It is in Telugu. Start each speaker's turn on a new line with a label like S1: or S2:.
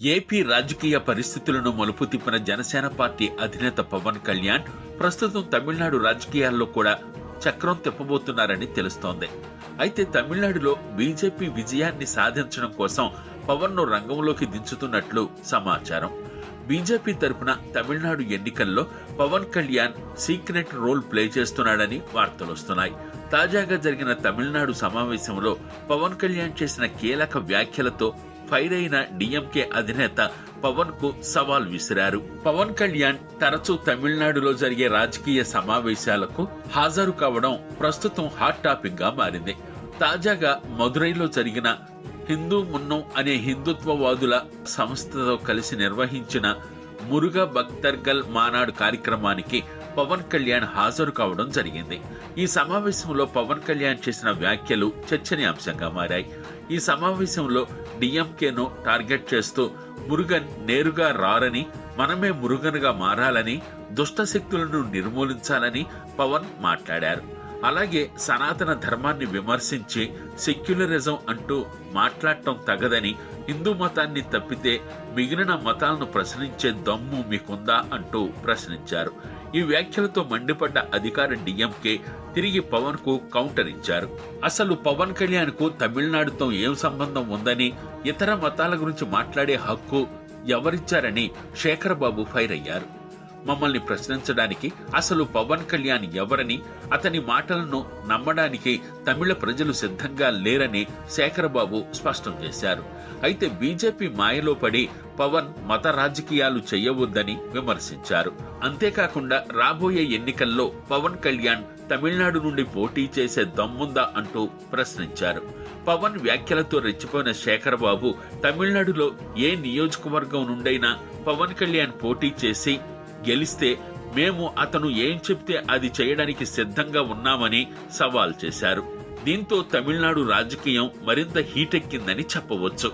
S1: ఏపీ రాజకీయ పరిస్థితులను మలుపు తిప్పిన జనసేన పార్టీ అధినేత పవన్ కళ్యాణ్ ప్రస్తుతం తమిళనాడు రాజకీయాల్లో కూడా చక్రం తిప్పబోతున్నారని తెలుస్తోంది. అయితే తమిళనాడులో బీజేపీ విజయాన్ని సాధించడం కోసం పవన్ ను రంగంలోకి దించుతున్నట్లు సమాచారం. బీజేపీ తరపున తమిళనాడు ఎన్నికల్లో Pawan Kalyan secret role play చేస్తున్నాడని వార్తలొస్తున్నాయి. తాజాగా జరిగిన తమిళనాడు సమావేశంలో పవన్ కళ్యాణ్ చేసిన కీలక వ్యాఖ్యలతో ఫైర్ అయిన డీఎంకే అధినేత పవన్ కు సవాల్ విసిరారు. పవన్ కళ్యాణ్ తరచూ తమిళనాడులో జరిగే రాజకీయ సమావేశాలకు హాజరు కావడం ప్రస్తుతం హాట్ టాపిక్ గా మారింది. తాజాగా మదురైలో జరిగిన హిందూ మున్నం అనే హిందుత్వవాదుల సంస్థతో కలిసి నిర్వహించిన మురుగా భక్తర్గల్ మానాడు కార్యక్రమానికి పవన్ కళ్యాణ్ హాజరు కావడం జరిగింది. ఈ సమావేశంలో పవన్ కళ్యాణ్ చేసిన వ్యాఖ్యలు చర్చనీయాంశంగా మారాయి. ఈ సమావేశంలో డిఎంకేను టార్గెట్ చేస్తూ మురుగన్ నేరుగా రారని, మనమే మురుగన్గా మారాలని, దుష్ట శక్తులను నిర్మూలించాలని పవన్ మాట్లాడారు. అలాగే సనాతన ధర్మాన్ని విమర్శించి సెక్యులరిజం అంటూ మాట్లాడటం తగదని, హిందూ మతాన్ని తప్పితే మిగిలిన మతాలను ప్రశ్నించే దమ్ము మీకుందా అంటూ ప్రశ్నించారు. ఈ వ్యాఖ్యలతో మండిపడ్డ అధికార డిఎంకే తిరిగి పవన్ కు కౌంటర్ ఇచ్చారు. అసలు పవన్ కళ్యాణ్ కు తమిళనాడుతో ఏం సంబంధం ఉందని, ఇతర మతాల గురించి మాట్లాడే హక్కు ఎవరిచ్చారని శేఖర్ బాబు ఫైర్ అయ్యారు. మమ్మల్ని ప్రశ్నించడానికి అసలు పవన్ కళ్యాణ్ ఎవరని, అతని మాటలను నమ్మడానికి తమిళ ప్రజలు సిద్ధంగా లేరని శేఖర్ బాబు స్పష్టం చేశారు. అయితే బీజేపీ మాయలో పడి పవన్ మత రాజకీయాలు చేయవద్దని విమర్శించారు. అంతేకాకుండా రాబోయే ఎన్నికల్లో పవన్ కళ్యాణ్ తమిళనాడు నుండి పోటీ చేసే దమ్ముందా అంటూ ప్రశ్నించారు. పవన్ వ్యాఖ్యలతో రెచ్చిపోయిన శేఖర్ బాబు తమిళనాడులో ఏ నియోజకవర్గం నుండైనా పవన్ కళ్యాణ్ పోటీ చేసి గెలిస్తే మేము అతను ఏం చెప్తే అది చేయడానికి సిద్ధంగా ఉన్నామని సవాల్ చేశారు. దీంతో తమిళనాడు రాజకీయం మరింత హీటెక్కిందని చెప్పవచ్చు.